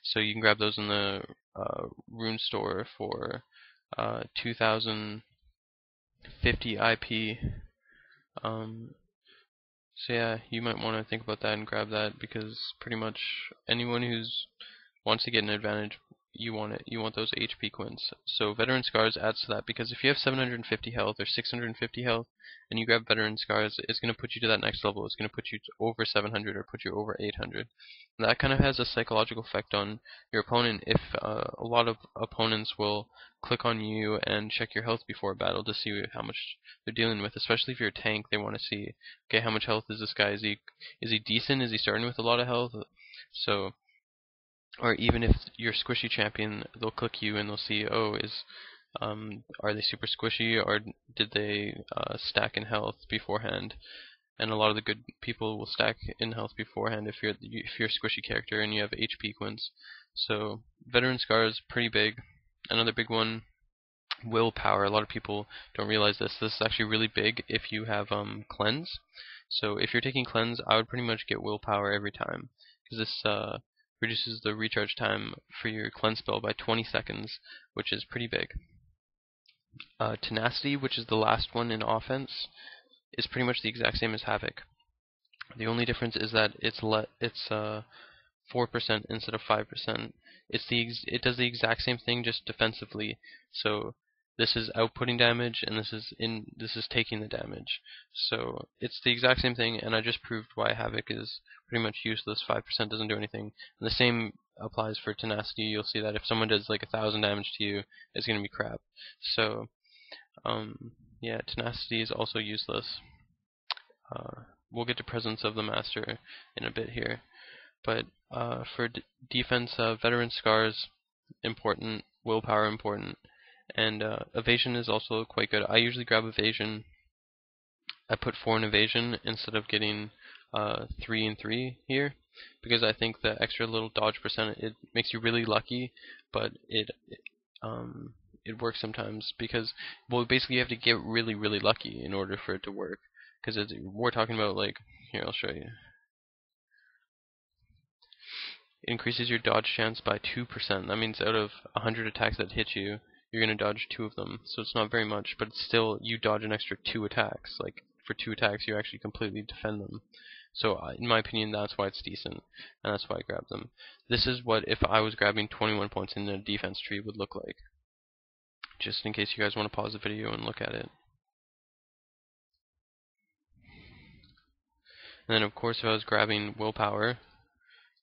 So you can grab those in the rune store for 2050 IP. So yeah, you might want to think about that and grab that, because pretty much anyone who's wants to get an advantage, you want it. You want those HP quints. So Veteran Scars adds to that, because if you have 750 health or 650 health and you grab Veteran Scars, it's going to put you to that next level. It's going to put you to over 700 or put you over 800. And that kind of has a psychological effect on your opponent. If a lot of opponents will click on you and check your health before a battle to see how much they're dealing with, especially if you're a tank. They want to see, okay, how much health is this guy? Is he decent? Is he starting with a lot of health? So, or even if you're squishy champion, they'll click you and they'll see, oh, are they super squishy, or did they stack in health beforehand? And a lot of the good people will stack in health beforehand if you're a squishy character and you have HP quints. So Veteran Scar is pretty big. Another big one, willpower. A lot of people don't realize this. This is actually really big if you have cleanse. So if you're taking cleanse, I would pretty much get willpower every time, because this reduces the recharge time for your cleanse spell by 20 seconds, which is pretty big. Tenacity, which is the last one in offense, is pretty much the exact same as Havoc. The only difference is that it's 4% instead of 5%. It does the exact same thing, just defensively. So this is outputting damage, and this is taking the damage. So it's the exact same thing, and I just proved why Havoc is pretty much useless. 5% doesn't do anything. And the same applies for Tenacity. You'll see that if someone does like 1,000 damage to you, it's gonna be crap. So yeah, Tenacity is also useless. We'll get to Presence of the Master in a bit here. But for defense, Veteran Scars important, willpower important, and evasion is also quite good. I usually grab evasion. I put 4 in evasion instead of getting 3 and 3 here, because I think the extra little dodge percent, it makes you really lucky, but it works sometimes, because, well, basically you have to get really, really lucky in order for it to work, because we're talking about, like, here, I'll show you. It increases your dodge chance by 2%. That means out of 100 attacks that hit you, you're going to dodge 2 of them. So it's not very much, but it's still, you dodge an extra 2 attacks. Like, for 2 attacks, you actually completely defend them. So, in my opinion, that's why it's decent, and that's why I grabbed them. This is what, if I was grabbing 21 points in a defense tree, would look like. Just in case you guys want to pause the video and look at it. And then, of course, if I was grabbing willpower,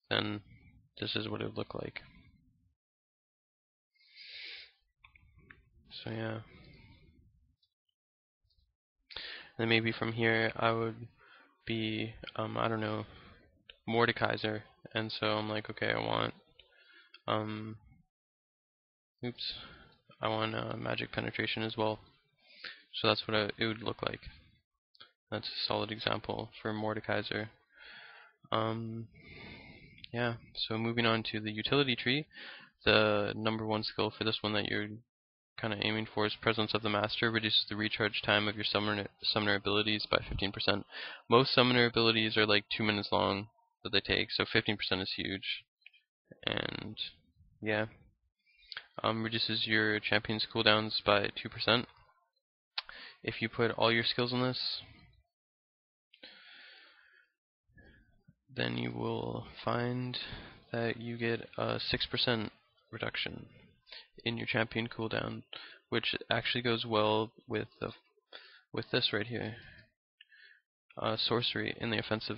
then this is what it would look like. So yeah. Then maybe from here I would be, I don't know, Mordekaiser. And so I'm like, okay, I want, magic penetration as well. So that's what it would look like. That's a solid example for Mordekaiser. Yeah, so moving on to the utility tree, the number 1 skill for this one that you're kind of aiming for is Presence of the Master. Reduces the recharge time of your summoner abilities by 15%. Most summoner abilities are like 2 minutes long that they take, so 15% is huge. And yeah, reduces your champion's cooldowns by 2%. If you put all your skills in this, then you will find that you get a 6% reduction in your champion cooldown, which actually goes well with this right here. Sorcery in the offensive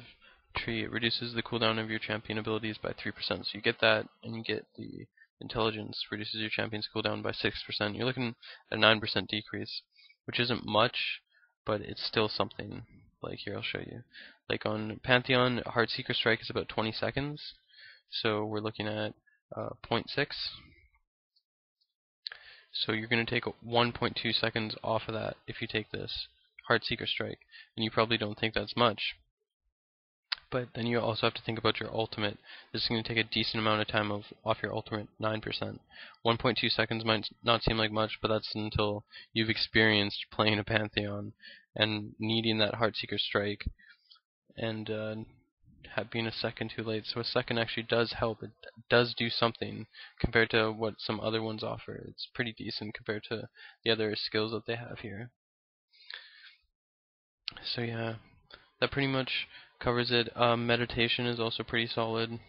tree. It reduces the cooldown of your champion abilities by 3%. So you get that, and you get the intelligence, reduces your champion's cooldown by 6%. You're looking at a 9% decrease, which isn't much, but it's still something. Like here, I'll show you. Like on Pantheon, Heartseeker Strike is about 20 seconds. So we're looking at 0.6. So you're going to take 1.2 seconds off of that if you take this Heartseeker Strike. And you probably don't think that's much. But then you also have to think about your ultimate. This is going to take a decent amount of time off your ultimate, 9%. 1.2 seconds might not seem like much, but that's until you've experienced playing a Pantheon and needing that Heartseeker Strike. And being a second too late. So a second actually does help. It does do something compared to what some other ones offer. It's pretty decent compared to the other skills that they have here. So yeah, that pretty much covers it. Meditation is also pretty solid.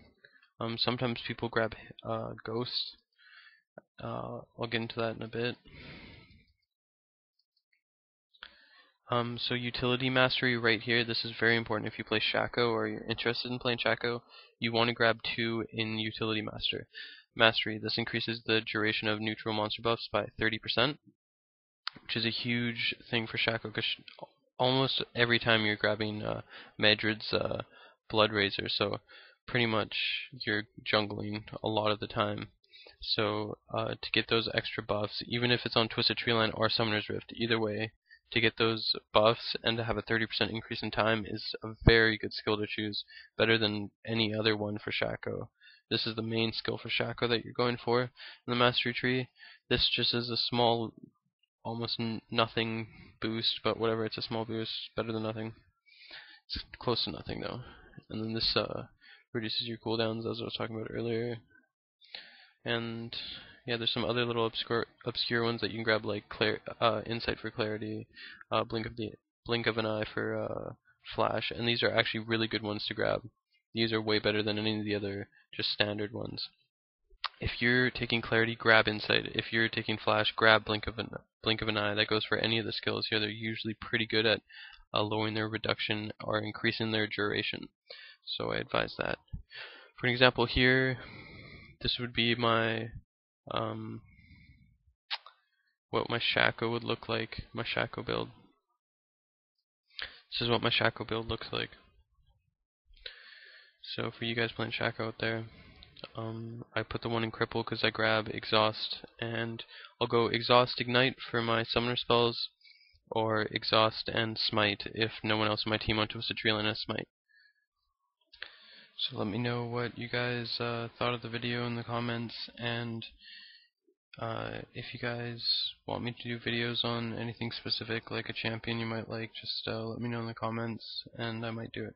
Sometimes people grab Ghost. I'll get into that in a bit. So utility mastery right here, this is very important if you play Shaco or you're interested in playing Shaco. You want to grab 2 in utility mastery. This increases the duration of neutral monster buffs by 30%, which is a huge thing for Shaco because almost every time you're grabbing Madrid's Blood Razor, so pretty much you're jungling a lot of the time. So to get those extra buffs, even if it's on Twisted Treeline or Summoner's Rift, either way, to get those buffs and to have a 30% increase in time is a very good skill to choose, better than any other one for Shaco. This is the main skill for Shaco that you're going for in the Mastery Tree. This just is a small, almost nothing boost, but whatever, it's a small boost, better than nothing. It's close to nothing though. And then this reduces your cooldowns, as I was talking about earlier. And yeah, there's some other little obscure ones that you can grab, like Insight for Clarity, Blink of an Eye for Flash, and these are actually really good ones to grab. These are way better than any of the other just standard ones. If you're taking Clarity, grab Insight. If you're taking Flash, grab Blink of an Eye. That goes for any of the skills here. They're usually pretty good at lowering their reduction or increasing their duration. So I advise that. For an example here, this would be my what my Shaco would look like, my Shaco build. This is what my Shaco build looks like. So for you guys playing Shaco out there, I put the one in Cripple because I grab Exhaust, and I'll go Exhaust Ignite for my summoner spells, or Exhaust and Smite if no one else in my team on Twisted Treeline has Smite. So let me know what you guys thought of the video in the comments, and if you guys want me to do videos on anything specific, like a champion you might like, just let me know in the comments, and I might do it.